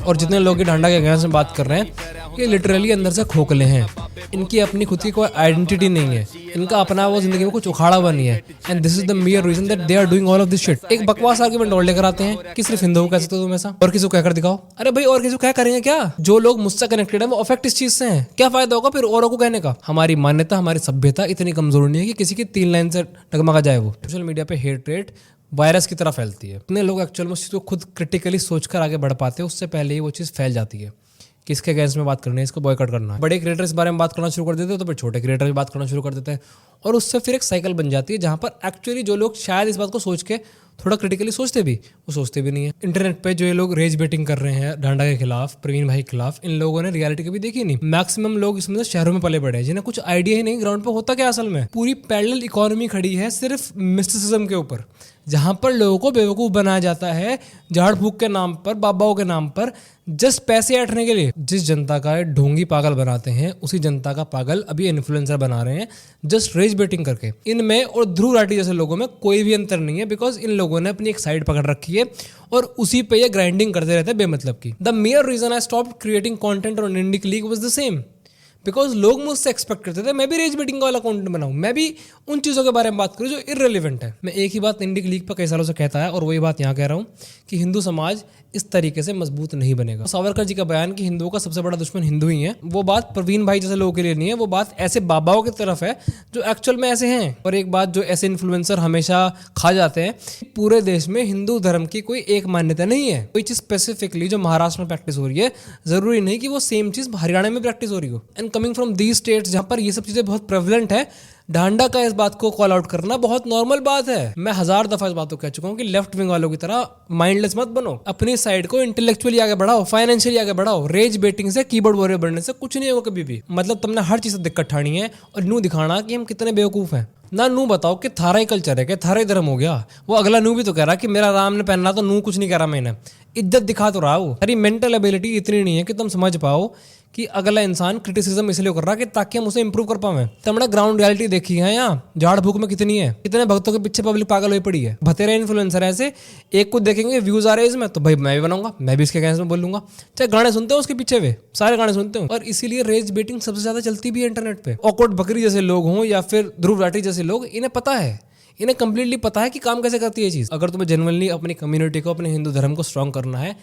और जितने लोग ये डांडा के अगेंस्ट में बात कर रहे हैं ये लिटरली अंदर से खोखले हैं। इनकी अपनी खुद की कोई आइडेंटिटी नहीं है, इनका अपना वो जिंदगी में कुछ उखाड़ा हुआ नहीं है। And this is the major reason that they are doing all of this shit. एक बकवास आर्गुमेंट और लेकर आते हैं कि सिर्फ हिंदुओं को कह सकते हो तुम ऐसा, और किसी को कहकर दिखाओ। अरे भाई और किसी को क्या करेंगे? क्या जो लोग मुझसे कनेक्टेड है वो अफेक्ट इस चीज से हैं, क्या फायदा होगा फिर औरों को कहने का? हमारी मान्यता, हमारी सभ्यता इतनी कमजोर नहीं है कि किसी की 3 लाइन से डगमगा जाए। वो सोशल मीडिया पे हेट रेट वायरस की तरह फैलती है। इतने लोग एक्चुअल में उस चीज़ को खुद क्रिटिकली सोचकर आगे बढ़ पाते हैं, उससे पहले ही वो चीज़ फैल जाती है। किसके अगेंस्ट में बात करनी है, इसको बॉयकॉट करना है। बड़े क्रिएटर इस बारे में बात करना शुरू कर देते हैं तो फिर छोटे क्रिएटर भी बात करना शुरू कर देते हैं, और उससे फिर एक साइकिल बन जाती है जहाँ पर एक्चुअली जो लोग शायद इस बात को सोच के थोड़ा क्रिटिकली सोचते भी, वो सोचते भी नहीं है। इंटरनेट पे जो ये लोग रेज बेटिंग कर रहे हैं डांडा के खिलाफ, प्रवीण भाई के खिलाफ, इन लोगों ने रियलिटी कभी देखी नहीं। मैक्सिमम लोग इसमें से शहरों में पले बड़े हैं जिन्हें कुछ आइडिया ही नहीं ग्राउंड पे होता क्या असल में। पूरी पैरेलल इकोनॉमी खड़ी है सिर्फ मिस्टिसिज्म के ऊपर, जहां पर लोगों को बेवकूफ बनाया जाता है झाड़ फूक के नाम पर, बाबाओं के नाम पर, जस्ट पैसे ऐंठने के लिए। जिस जनता का ढोंगी पागल बनाते हैं उसी जनता का पागल अभी इन्फ्लुएंसर बना रहे हैं जस्ट रेज बेटिंग करके। इनमें और ध्रुव राठी जैसे लोगों में कोई भी अंतर नहीं है, बिकॉज इन लोगों ने अपनी एक साइड पकड़ रखी है और उसी पे ये ग्राइंडिंग करते रहते हैं बेमतलब की। The major reason I stopped creating content on Indie Click was the same, because लोग मुझसे एक्सपेक्ट करते थे मैं भी रेज बेटिंग वाला कंटेंट बनाऊं, मैं भी उन चीज़ों के बारे में बात करूं जो इररिलेवेंट है। मैं एक ही बात इंडी क्लिक पर कई सालों से कहता है और वही बात यहाँ कह रहा हूँ कि हिंदू समाज इस तरीके से मजबूत नहीं बनेगा। सावरकर जी का बयान कि हिंदुओं का सबसे बड़ा दुश्मन हिंदू ही है, वो बात प्रवीण भाई जैसे लोगों के लिए नहीं है, वो बात ऐसे बाबाओं की तरफ है जो एक्चुअल में ऐसे हैं। और एक बात जो ऐसे इन्फ्लुएंसर हमेशा खा जाते हैं, पूरे देश में हिंदू धर्म की कोई एक मान्यता नहीं है। कोई चीज़ स्पेसिफिकली जो महाराष्ट्र में प्रैक्टिस हो रही है जरूरी नहीं कि वो सेम चीज़ हरियाणा में प्रैक्टिस हो रही हो। And coming from these states जहाँ पर ये सब चीज़ें बहुत प्रेवलेंट है, डांडा का इस बात को कॉल आउट करना बहुत नॉर्मल बात है। मैं 1000 दफा इस बात को कह चुका हूँ कि लेफ्ट विंग वालों की तरह माइंडलेस मत बनो, अपनी साइड को इंटेलेक्चुअली आगे बढ़ाओ, फाइनेंशियली आगे बढ़ाओ। रेज बेटिंग से, कीबोर्ड वॉरियर बनने से कुछ नहीं होगा कभी भी। मतलब तुमने हर चीज से दिक्कत ठानी है और नू दिखाना कि हम कितने बेवकूफ हैं। ना नू बताओ कि थारा ही कल्चर है, कि थारा ही धर्म हो गया। वो अगला नू भी तो कह रहा कि मेरा राम ने पहनना, तो नू कुछ नहीं कह रहा, मैंने इज्जत दिखा तो रहा हूँ। अरे मेंटल एबिलिटी इतनी नहीं है कि तुम समझ पाओ कि अगला इंसान क्रिटिसिज्म इसलिए कर रहा है कि ताकि हम उसे इंप्रूव कर पाए। तो हमने ग्राउंड रियलिटी देखी है यहाँ झाड़ फूक में कितनी है, कितने भक्तों के पीछे पब्लिक पागल हुई पड़ी है। भतेरे इन्फ्लुएंसर ऐसे एक को देखेंगे व्यूज आ रहे हैं इसमें, तो भाई मैं भी बनाऊंगा, मैं भी इसके अगेंस्ट में बोलूंगा। चाहे गाने सुनते हो उसके पीछे वे सारे गाने सुनते हो, और इसीलिए रेज बेटिंग सबसे ज्यादा चलती भी है इंटरनेट पे। ऑकवर्ड बकरी जैसे लोग हों या फिर ध्रुव राठी जैसे लोग, इन्हें पता है, इन्हें कंप्लीटली पता है कि काम कैसे करती है ये चीज़। अगर तुम्हें जेन्युइनली अपनी कम्युनिटी को, अपने हिंदू धर्म को स्ट्रॉन्ग करना है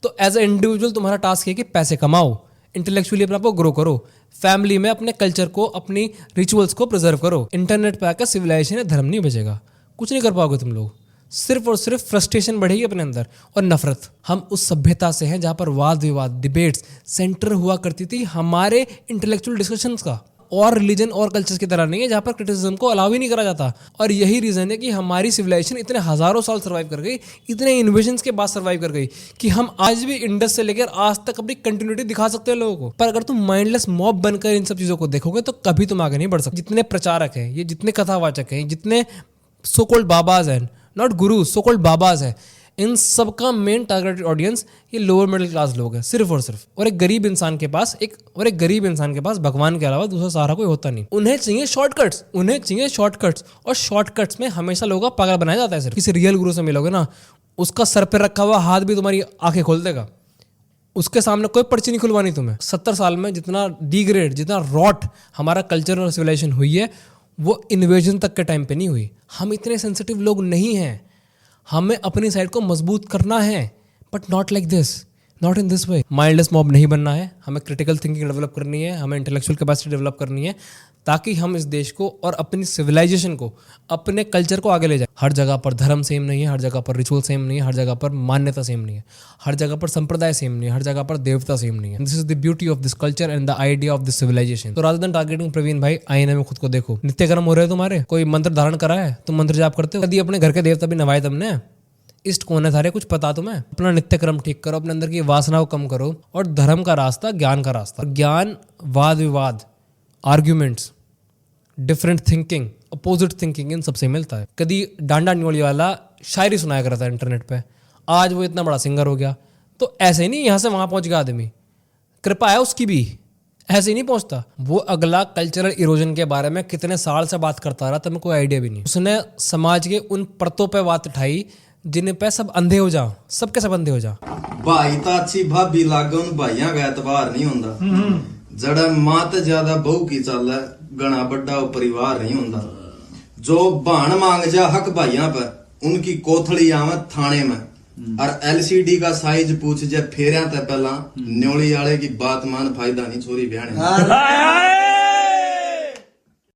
तो एज ए इंडिविजुअल तुम्हारा टास्क है कि पैसे कमाओ, इंटेलेक्चुअली अपने आप को ग्रो करो, फैमिली में अपने कल्चर को, अपनी रिचुअल्स को प्रिजर्व करो। इंटरनेट पे आकर सिविलाइजेशन है धर्म नहीं बचेगा, कुछ नहीं कर पाओगे तुम लोग। सिर्फ और सिर्फ फ्रस्ट्रेशन बढ़ेगी अपने अंदर और नफरत। हम उस सभ्यता से हैं जहाँ पर वाद विवाद, डिबेट्स सेंटर हुआ करती थी हमारे इंटेलेक्चुअल डिस्कशंस का, और रिलीजन और कल्चर्स की तरह नहीं है जहाँ पर क्रिटिसिज्म को अलाउ ही नहीं करा जाता। और यही रीजन है कि हमारी सिविलाइजेशन इतने हजारों साल सर्वाइव कर गई, इतने इन्वेशंस के बाद सर्वाइव कर गई कि हम आज भी इंडस से लेकर आज तक अपनी कंटिन्यूटी दिखा सकते हैं लोगों को। पर अगर तुम माइंडलेस मॉब बनकर इन सब चीजों को देखोगे तो कभी तुम आगे नहीं बढ़ सकते। जितने प्रचारक हैं, ये जितने कथावाचक हैं, जितने सो कॉल्ड बाबाज हैं, नॉट गुरु, सो कॉल्ड बाबाज हैं, इन सबका मेन टारगेटेड ऑडियंस ये लोअर मिडिल क्लास लोग हैं सिर्फ और सिर्फ। और एक गरीब इंसान के पास भगवान के अलावा दूसरा सहारा कोई होता नहीं। उन्हें चाहिए शॉर्टकट्स, और शॉर्टकट्स में हमेशा लोगों का पागल बनाया जाता है। सिर्फ किसी रियल गुरु से मिलोगे ना, उसका सर पे रखा हुआ हाथ भी तुम्हारी आंखें खोल देगा, उसके सामने कोई पर्ची नहीं खुलवानी तुम्हें। 70 साल में जितना डिग्रेड, जितना रॉट हमारा कल्चर और सिविलाइजेशन हुई है, वो इन्वेजन तक के टाइम पे नहीं हुई। हम इतने सेंसिटिव लोग नहीं हैं, हमें अपनी साइड को मजबूत करना है, but not like this, not in this way. Mindless mob नहीं बनना है, हमें क्रिटिकल थिंकिंग डेवलप करनी है, हमें इंटेलेक्चुअल कैपेसिटी डेवलप करनी है, ताकि हम इस देश को और अपनी सिविलाइजेशन को, अपने कल्चर को आगे ले जाए। हर जगह पर धर्म सेम नहीं है, हर जगह पर रिचुअल सेम नहीं है, हर जगह पर मान्यता सेम नहीं है, हर जगह पर संप्रदाय सेम नहीं है, हर जगह पर देवता सेम नहीं है। This is the beauty of this culture and the idea of this civilisation. तो रादर देन टारगेटिंग प्रवीण भाई, आईने में खुद को देखो। नित्य कर्म हो रहे हैं तुम्हारे, कोई मंत्र धारण करा है, तुम मंत्र जाप करते हो, कभी अपने घर के देवता भी नवाए तुमने? इष्ट कौन है सारे, कुछ पता तुम्हें? अपना नित्य क्रम ठीक करो, अपने अंदर की वासना को कम करो, और धर्म का रास्ता ज्ञान का रास्ता। ज्ञान वाद विवाद, arguments, different thinking, opposite thinking, इन सबसे मिलता है। कभी डांडा न्योली वाला शायरी सुनाया करता था इंटरनेट पे, आज वो इतना बड़ा सिंगर हो गया। तो ऐसे नहीं यहाँ से वहाँ पहुँच गया आदमी, कृपा है उसकी भी, ऐसे ही नहीं पहुंचता। वो अगला कल्चरल इरोजन के बारे में कितने साल से बात करता रहा, तब कोई आइडिया भी नहीं। उसने समाज के उन परतों पे बात उठाई जिन्हें पे सब अंधे हो जाओ, सबके सब अंधे हो जाओ। भाई तो अच्छी भाभी लागे उन भाइयों का एतबार नहीं होंदा। जड़ा मां तो ज्यादा बहू की चल है, घना बड़ा परिवार नहीं होंदा। जो भाण मांग जा हक भाइयों पर, उनकी कोथड़ी आवे थाने में, और एलसीडी का साइज पूछ जे फेरिया ते पहला न्योली वाले की बात मान, फायदा नहीं छोरी ब्याहने।